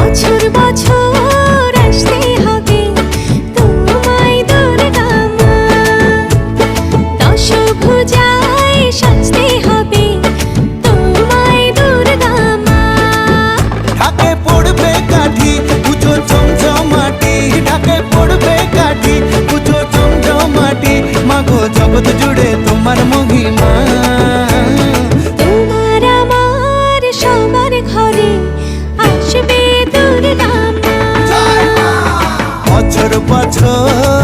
বছর বছর আসতে হবে তোমায় দুর্গা মা, দশভুজায় সাজতে হবে তোমায় দুর্গা মা। ঢাকে পড়বে কাঠি পুজো চমচমাটি, ঢাকে পড়বে কাঠি পুজো চমচমাটি, মাগো জগৎ জুড়ে তোমার মহিমা। তোমার আমার সবার ঘরে আসবে দুর্গা মা। বছর বছর